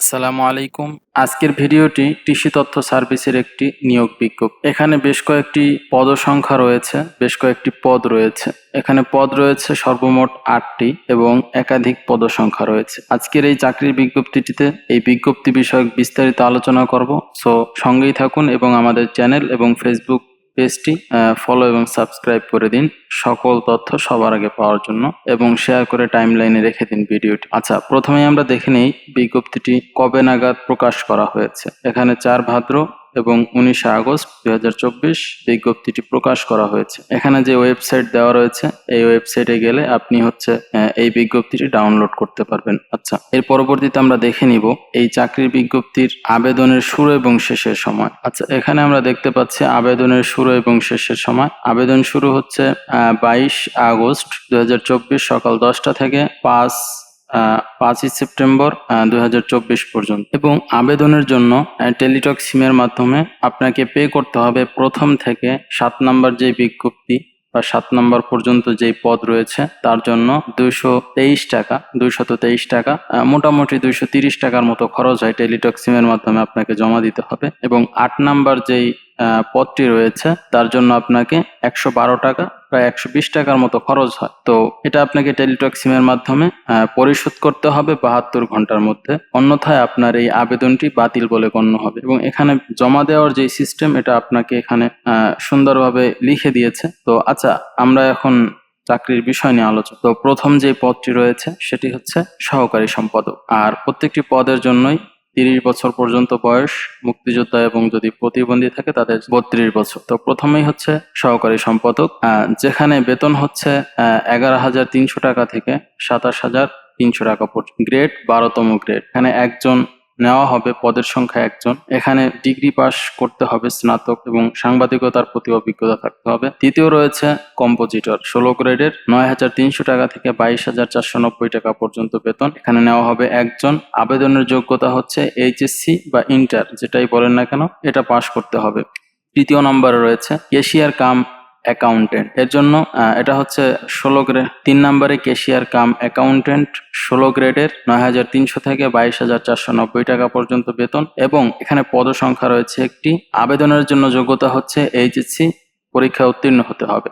আসসালামু আলাইকুম। আজকের ভিডিওটি কৃষি তথ্য সার্ভিসের একটি নিয়োগ বিজ্ঞপ্তি। এখানে বেশ কয়েকটি পদসংখ্যা রয়েছে, বেশ কয়েকটি পদ রয়েছে। এখানে পদ রয়েছে সর্বমোট 8টি এবং একাধিক পদসংখ্যা রয়েছে। আজকের এই চাকরির বিজ্ঞপ্তিটিতে এই বিজ্ঞপ্তি বিষয়ক বিস্তারিত আলোচনা করব। সো সঙ্গেই থাকুন এবং আমাদের চ্যানেল এবং ফেসবুক পেজটি ফলো এবং সাবস্ক্রাইব করে দিন সকল তথ্য সবার আগে পাওয়ার জন্য, এবং শেয়ার করে টাইমলাইনে রেখে দিন ভিডিওটি। আচ্ছা, প্রথমেই আমরা দেখে নেই বিজ্ঞপ্তিটি কবে নাগাদ প্রকাশ করা হয়েছে। এখানে 4 ভাদ্র এবং 19 আগস্ট 2024 বিজ্ঞপ্তিটি প্রকাশ করা হয়েছে। এখানে যে ওয়েবসাইট দেওয়া রয়েছে, এই ওয়েবসাইটে গেলে আপনি এই বিজ্ঞপ্তিটি ডাউনলোড করতে পারবেন। আচ্ছা, এর পরবর্তীতে আমরা দেখে নিব এই চাকরির বিজ্ঞপ্তির আবেদনের শুরু এবং শেষের সময়। আচ্ছা, এখানে আমরা দেখতে পাচ্ছি আবেদনের শুরু এবং শেষের সময়। আবেদন শুরু হচ্ছে 22 আগস্ট 2024 সকাল 10টা থেকে 5ই সেপ্টেম্বর 2024 পর্যন্ত, এবং আবেদনের জন্য টেলিটক সিমের মাধ্যমে আপনাকে পে করতে হবে প্রথম থেকে 7 নম্বর যে বিজ্ঞপ্তি বা 7 নম্বর পর্যন্ত যেই পদ রয়েছে তার জন্য 223 টাকা, মোটামুটি 230 টাকার মতো খরচ হয়। টেলিটক সিমের মাধ্যমে আপনাকে জমা দিতে হবে, এবং 8 নাম্বার যেই পদটি রয়েছে তার জন্য আপনাকে 112 টাকা, প্রায় 120 টাকার মতো খরচ হয়। তো এটা আপনাকে টেলিটক সিমের মাধ্যমে পরিশোধ করতে হবে 72 ঘন্টার মধ্যে, অন্যথায় আপনার এই আবেদনটি বাতিল বলে গণ্য হবে। এবং এখানে জমা দেওয়ার যে সিস্টেম, এটা আপনাকে এখানে সুন্দরভাবে লিখে দিয়েছে। তো আচ্ছা, আমরা এখন চাকরির বিষয় নিয়ে আলোচনা। তো প্রথম যে পদটি রয়েছে সেটি হচ্ছে সহকারী সম্পাদক, আর প্রত্যেকটি পদের জন্যই 30 বছর পর্যন্ত বয়স, মুক্তিযোদ্ধা এবং যদি প্রতিবন্ধী থাকে তাদের 32 বছর। তো প্রথমেই হচ্ছে সহকারী সম্পাদক, যেখানে বেতন হচ্ছে 11,300 টাকা থেকে 27,300 টাকা পর্যন্ত। গ্রেড 12তম গ্রেড। এখানে একজন নেওয়া হবে, পদের সংখ্যা একজন। এখানে ডিগ্রি পাস করতে হবে, স্নাতক, এবং সাংবাদিকতার প্রতি অভিজ্ঞতা থাকতে হবে। দ্বিতীয় রয়েছে কম্পোজিটর, 16 গ্রেডের 9,300 টাকা থেকে 22,490 টাকা পর্যন্ত বেতন। এখানে নেওয়া হবে একজন। আবেদনের যোগ্যতা হচ্ছে এইচএসসি বা ইন্টার, যেটাই বলেন না কেন, এটা পাস করতে হবে। তৃতীয় নম্বরে রয়েছে ক্যাশিয়ার কাম অ্যাকাউন্টেন্ট। এর জন্য এটা হচ্ছে 16 গ্রেড। 3 নম্বরে ক্যাশিয়ার কাম অ্যাকাউন্টেন্ট, 16 গ্রেডের 9,300 থেকে 22,490 টাকা পর্যন্ত বেতন, এবং এখানে পদসংখ্যা রয়েছে একটি। আবেদনের জন্য যোগ্যতা হচ্ছে এইচএসসি পরীক্ষা উত্তীর্ণ হতে হবে।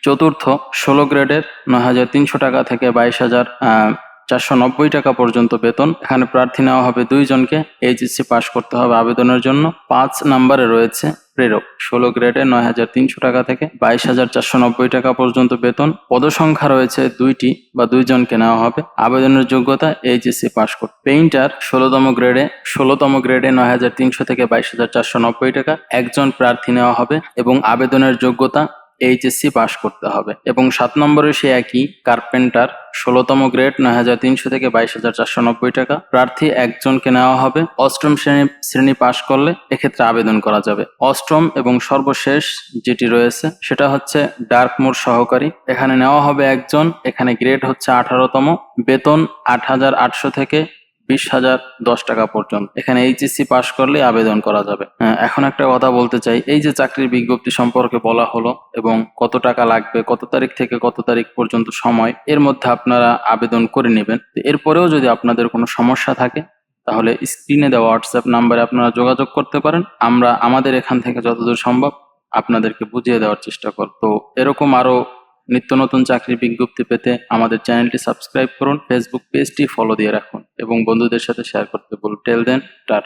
চতুর্থ, 16 গ্রেডের 9,300 টাকা থেকে 22,490 টাকা পর্যন্ত বেতন। এখানে প্রার্থী নেওয়া হবে 2 জনকে, এইচএসসি পাস করতে হবে আবেদনের জন্য। 5 নম্বরে রয়েছে প্রেরক, 16 গ্রেডে 9,300 টাকা থেকে 22,490 টাকা পর্যন্ত বেতন। পদসংখ্যা রয়েছে 2টি বা 2 জনকে নেওয়া হবে। আবেদনের যোগ্যতা এইচএসসি পাস করতে। পেইন্টার, 16তম গ্রেডে 9,300 থেকে 22,490 টাকা, একজন প্রার্থী নেওয়া হবে, এবং আবেদনের যোগ্যতা এইচএসসি পাস করতে হবে। এবং 7 নম্বরে সে একই, কার্পেন্টার, 16তম গ্রেড 9,300 থেকে 22,490 টাকা, প্রার্থী একজনকে নেওয়া হবে। 8ম শ্রেণী পাশ করলে এক্ষেত্রে আবেদন করা যাবে। 8ম এবং সর্বশেষ যেটি রয়েছে সেটা হচ্ছে ডার্কমোর সহকারী। এখানে নেওয়া হবে একজন। এখানে গ্রেড হচ্ছে 18তম, বেতন 8,800 থেকে 20,010 টাকা পর্যন্ত। এখানে এইচএসসি পাশ করলে আবেদন করা যাবে। এখন একটা কথা বলতে চাই, এই যে চাকরির বিজ্ঞপ্তি সম্পর্কে বলা হলো এবং কত টাকা লাগবে, কত তারিখ থেকে কত তারিখ পর্যন্ত সময়, এর মধ্যে আপনারা আবেদন করে নেবেন। এরপরেও যদি আপনাদের কোনো সমস্যা থাকে তাহলে স্ক্রিনে দেওয়া হোয়াটসঅ্যাপ নাম্বারে আপনারা যোগাযোগ করতে পারেন। আমরা আমাদের এখান থেকে যতদূর সম্ভব আপনাদেরকে বুঝিয়ে দেওয়ার চেষ্টা করব। তো এরকম আরো নিত্য নতুন চাকরির বিজ্ঞপ্তি পেতে আমাদের চ্যানেলটি সাবস্ক্রাইব করুন, ফেসবুক পেজটি ফলো দিয়ে রাখুন, এবং বন্ধুদের সাথে শেয়ার করতে বলুন। টেল দেন, টাটা।